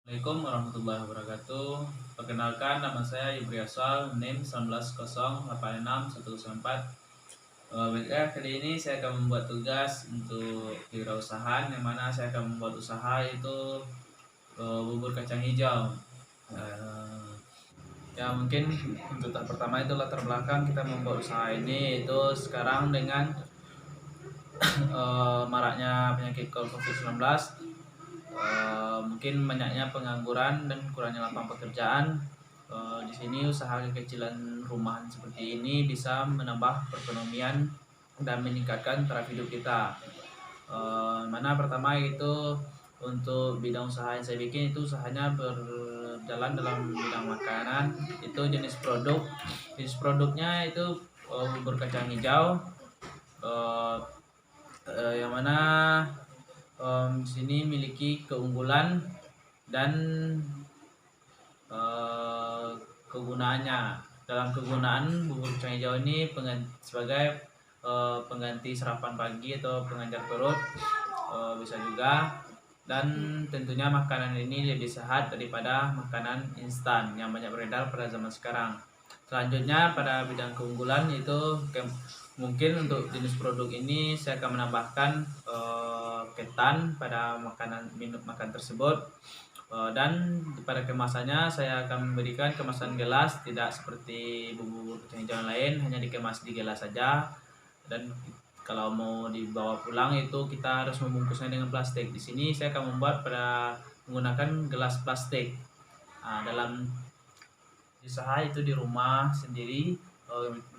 Assalamualaikum warahmatullahi wabarakatuh. Perkenalkan, nama saya Ibriasal, NIM 19086194. Baiklah, kali ini saya akan membuat tugas untuk wirausahaan, yang mana saya akan membuat usaha itu bubur kacang hijau. Ya mungkin untuk tahap pertama itu latar belakang kita membuat usaha ini itu sekarang dengan maraknya penyakit COVID-19, mungkin banyaknya pengangguran dan kurangnya lapangan pekerjaan. Di sini usaha kecil-kecilan rumahan seperti ini bisa menambah perekonomian dan meningkatkan taraf hidup kita. Mana pertama itu untuk bidang usaha yang saya bikin itu usahanya berjalan dalam bidang makanan. Itu jenis produknya itu bubur kacang hijau, uh, yang mana di sini memiliki keunggulan dan kegunaannya. Dalam kegunaan, bubur kacang hijau ini sebagai pengganti sarapan pagi atau pengantar perut, bisa juga. Dan tentunya makanan ini lebih sehat daripada makanan instan yang banyak beredar pada zaman sekarang. Selanjutnya pada bidang keunggulan yaitu mungkin untuk jenis produk ini saya akan menambahkan ketan pada minum makan tersebut. Dan pada kemasannya saya akan memberikan kemasan gelas, tidak seperti bubur kacang hijau lain hanya dikemas di gelas saja. Dan kalau mau dibawa pulang itu kita harus membungkusnya dengan plastik. Di sini saya akan membuat menggunakan gelas plastik. Dalam usaha itu di rumah sendiri,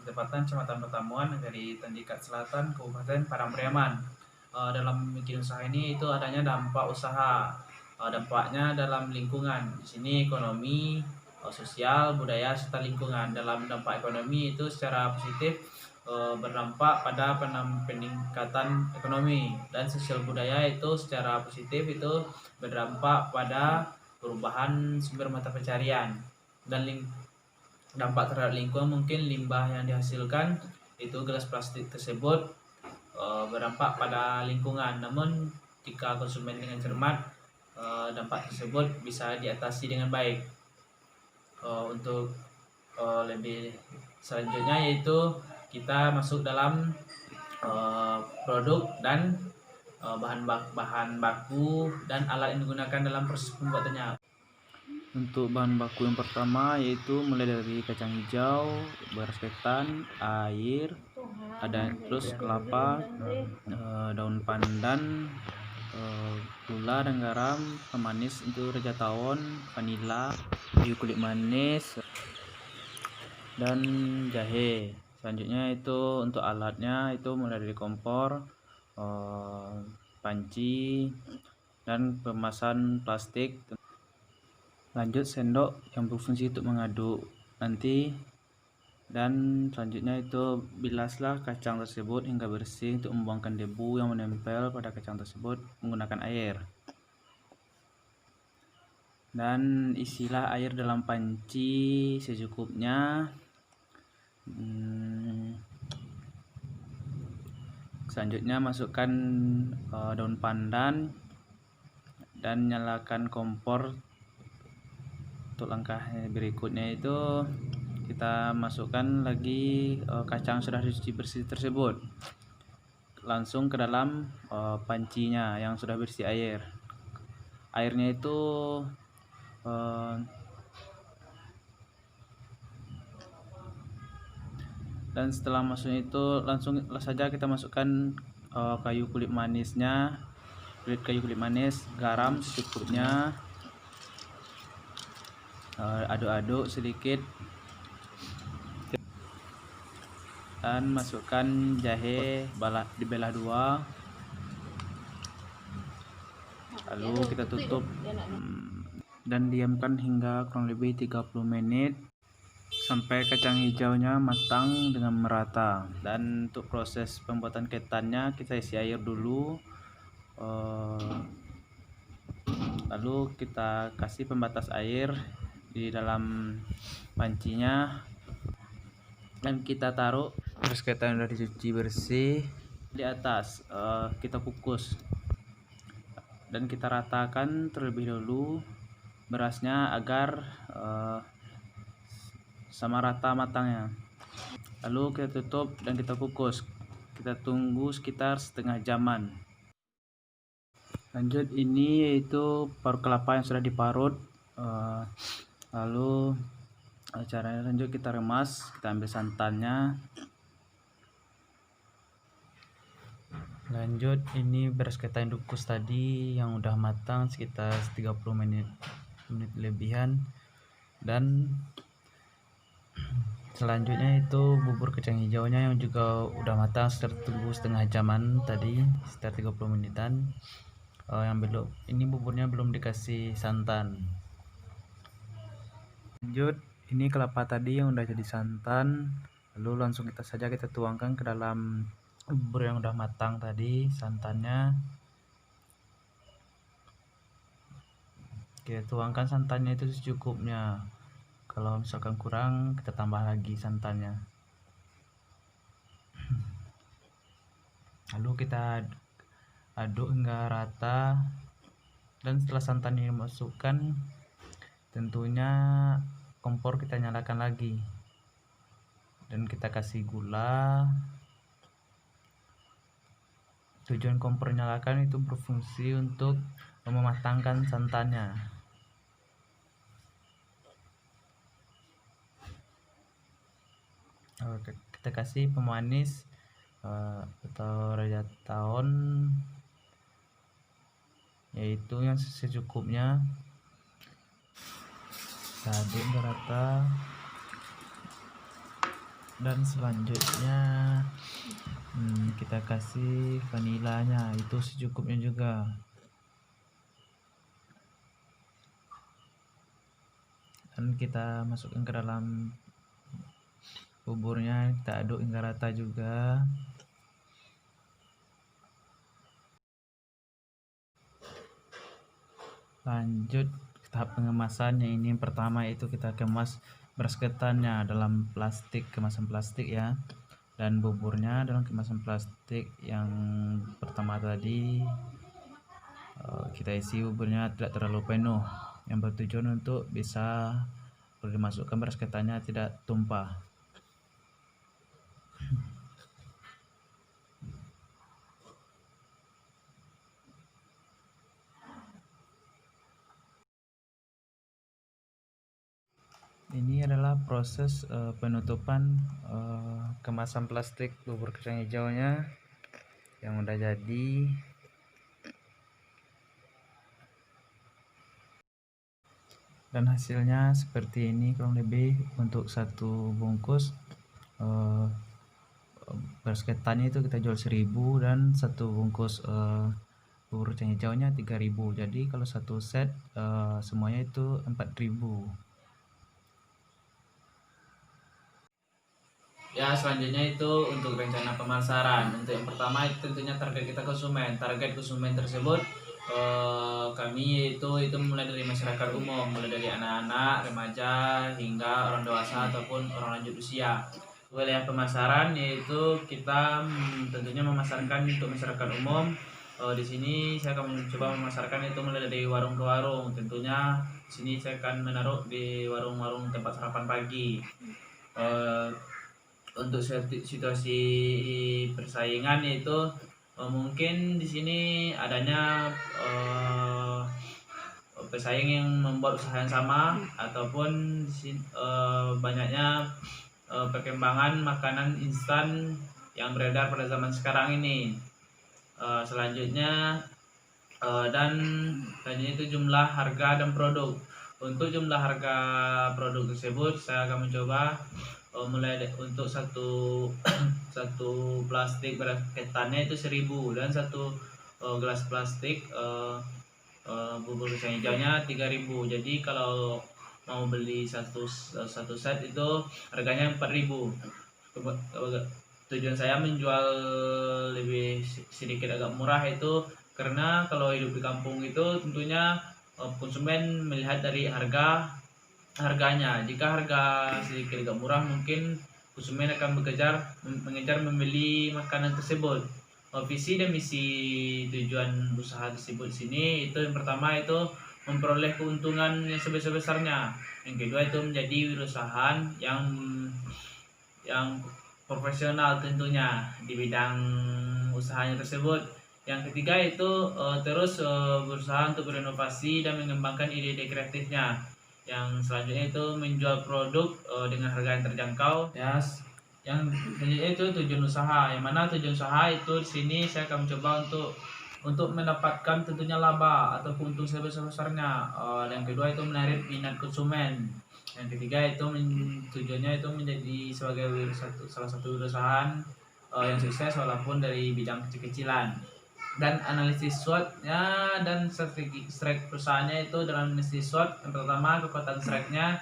bertepatan Kecamatan Pertamuan dari Tandikat Selatan, Kabupaten Parangbriaman. Dalam bikin usaha ini itu adanya dampak usaha. Dampaknya dalam lingkungan. Di sini ekonomi, sosial, budaya serta lingkungan. Dalam dampak ekonomi itu secara positif berdampak pada peningkatan ekonomi, dan sosial budaya itu secara positif itu berdampak pada perubahan sumber mata pencarian. Dan dampak terhadap lingkungan mungkin limbah yang dihasilkan itu gelas plastik tersebut berdampak pada lingkungan. Namun jika konsumen dengan cermat, dampak tersebut bisa diatasi dengan baik. Untuk lebih selanjutnya yaitu kita masuk dalam produk dan bahan baku dan alat yang digunakan dalam proses pembuatannya. Untuk bahan baku yang pertama yaitu mulai dari kacang hijau, beras ketan, air, ada terus kelapa, daun pandan, gula dan garam, pemanis itu raja tawon, vanila, kayu kulit manis, dan jahe. Selanjutnya itu untuk alatnya itu mulai dari kompor, panci, dan kemasan plastik. Lanjut sendok yang berfungsi untuk mengaduk nanti. Dan selanjutnya itu bilaslah kacang tersebut hingga bersih untuk membuangkan debu yang menempel pada kacang tersebut menggunakan air. Dan isilah air dalam panci secukupnya. Selanjutnya masukkan daun pandan dan nyalakan kompor. Untuk langkah berikutnya itu kita masukkan lagi kacang sudah dicuci bersih tersebut langsung ke dalam pancinya yang sudah bersih air. Airnya itu dan setelah masuknya itu langsung saja kita masukkan kayu kulit manis, garam secukupnya, aduk-aduk sedikit, dan masukkan jahe dibelah dua, lalu kita tutup dan diamkan hingga kurang lebih 30 menit sampai kacang hijaunya matang dengan merata. Dan untuk proses pembuatan ketannya kita isi air dulu, lalu kita kasih pembatas air di dalam pancinya dan kita taruh beras ketan yang sudah dicuci bersih di atas. Kita kukus dan kita ratakan terlebih dahulu berasnya agar sama rata matangnya. Lalu kita tutup dan kita kukus. Kita tunggu sekitar setengah jaman. Lanjut, ini yaitu parut kelapa yang sudah diparut. Lalu caranya lanjut kita remas, kita ambil santannya. Lanjut, ini beras ketan dukus tadi yang udah matang sekitar 30 menit lebihan. Dan selanjutnya itu bubur kacang hijaunya yang juga udah matang, sekitar tunggu setengah jaman tadi, sekitar 30 menitan. Yang belum, ini buburnya belum dikasih santan. Lanjut, ini kelapa tadi yang udah jadi santan, lalu langsung kita tuangkan ke dalam bubur yang udah matang tadi santannya. Oke, tuangkan santannya itu secukupnya. Kalau misalkan kurang, kita tambah lagi santannya. Lalu kita aduk hingga rata. Dan setelah santan ini dimasukkan, tentunya kompor kita nyalakan lagi. Dan kita kasih gula. Tujuan kompor nyalakan itu berfungsi untuk mematangkan santannya. Kita kasih pemanis atau raja tahun, yaitu yang secukupnya. Kita aduk merata. Dan selanjutnya kita kasih vanilanya, itu secukupnya juga. Dan kita masukkan ke dalam buburnya, kita aduk hingga rata juga. Lanjut tahap pengemasan. Yang ini pertama itu kita kemas beras ketannya dalam kemasan plastik ya, dan buburnya dalam kemasan plastik yang pertama tadi. Kita isi buburnya tidak terlalu penuh, yang bertujuan untuk bisa kalau dimasukkan beras ketannya tidak tumpah. Ini adalah proses penutupan kemasan plastik bubur kacang hijaunya yang udah jadi. Dan hasilnya seperti ini kurang lebih untuk satu bungkus. Beras ketannya itu kita jual 1.000 dan satu bungkus bubur kacang hijaunya 3.000. Jadi kalau satu set semuanya itu 4.000. Ya, selanjutnya itu untuk rencana pemasaran. Untuk yang pertama itu tentunya target kita konsumen. Target konsumen tersebut kami itu mulai dari masyarakat umum, mulai dari anak-anak, remaja hingga orang dewasa ataupun orang lanjut usia. Wilayah pemasaran yaitu kita tentunya memasarkan untuk masyarakat umum. Di sini saya akan mencoba memasarkan itu mulai dari warung ke warung. Tentunya di sini saya akan menaruh di warung-warung tempat sarapan pagi. Untuk situasi persaingan itu mungkin di sini adanya pesaing yang membuat usaha yang sama, ataupun banyaknya perkembangan makanan instan yang beredar pada zaman sekarang ini. Selanjutnya itu jumlah harga dan produk. Untuk jumlah harga produk tersebut saya akan mencoba mulai untuk satu plastik beras ketannya itu 1.000 dan satu gelas plastik bubur kacang hijaunya 3.000. Jadi kalau mau beli satu set itu harganya 4.000. Tujuan saya menjual lebih sedikit agak murah itu karena kalau hidup di kampung itu tentunya konsumen melihat dari harganya. Jika harga sedikit agak murah, mungkin konsumen akan mengejar membeli makanan tersebut. Visi dan misi tujuan usaha tersebut sini itu yang pertama itu memperoleh keuntungan yang sebesar-besarnya. Yang kedua itu menjadi wirausahaan yang profesional tentunya di bidang usahanya tersebut. Yang ketiga itu terus berusaha untuk berinovasi dan mengembangkan ide-ide kreatifnya. Yang selanjutnya itu menjual produk dengan harga yang terjangkau. Yang selanjutnya itu tujuan usaha. Yang mana tujuan usaha itu di sini saya akan mencoba untuk mendapatkan tentunya laba atau untung sebesar-besarnya. Yang kedua itu menarik minat konsumen. Yang ketiga itu tujuannya itu menjadi sebagai salah satu perusahaan yang sukses walaupun dari bidang kecil-kecilan. Dan analisis SWOT-nya dan strategi strike perusahaannya itu dalam analisis SWOT yang pertama kekuatan strike-nya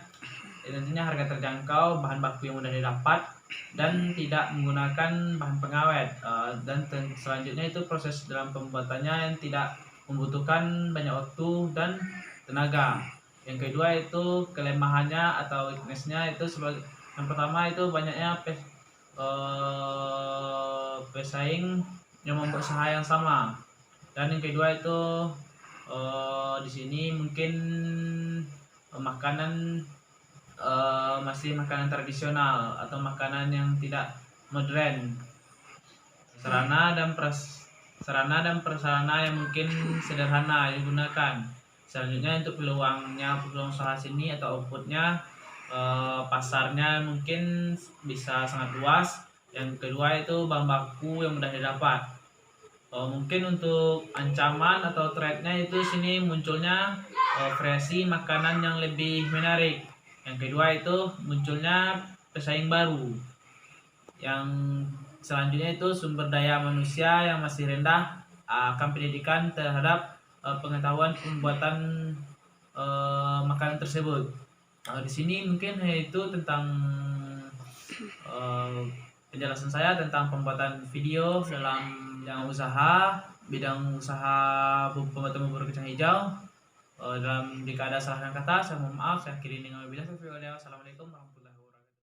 tentunya harga terjangkau, bahan baku yang mudah didapat, dan tidak menggunakan bahan pengawet. Dan selanjutnya itu proses dalam pembuatannya yang tidak membutuhkan banyak waktu dan tenaga. Yang kedua itu kelemahannya atau weakness-nya itu sebagai yang pertama itu banyaknya pesaing yang membuat usaha yang sama. Dan yang kedua itu di sini mungkin makanan masih makanan tradisional atau makanan yang tidak modern. Sarana dan prasarana yang mungkin sederhana digunakan. Selanjutnya untuk peluang usaha sini atau outputnya, pasarnya mungkin bisa sangat luas. Yang kedua itu bahan baku yang mudah didapat. Mungkin untuk ancaman atau threat-nya itu sini munculnya variasi makanan yang lebih menarik. Yang kedua itu munculnya pesaing baru. Yang selanjutnya itu sumber daya manusia yang masih rendah akan pendidikan terhadap pengetahuan pembuatan makanan tersebut. Di sini mungkin itu tentang penjelasan saya tentang pembuatan video dalam bidang usaha pembuatan bubur kacang hijau. Jika ada salah kata, saya mohon maaf. Saya akhiri dengan wabillahi taufiq wal hidayah. Assalamualaikum warahmatullahi wabarakatuh.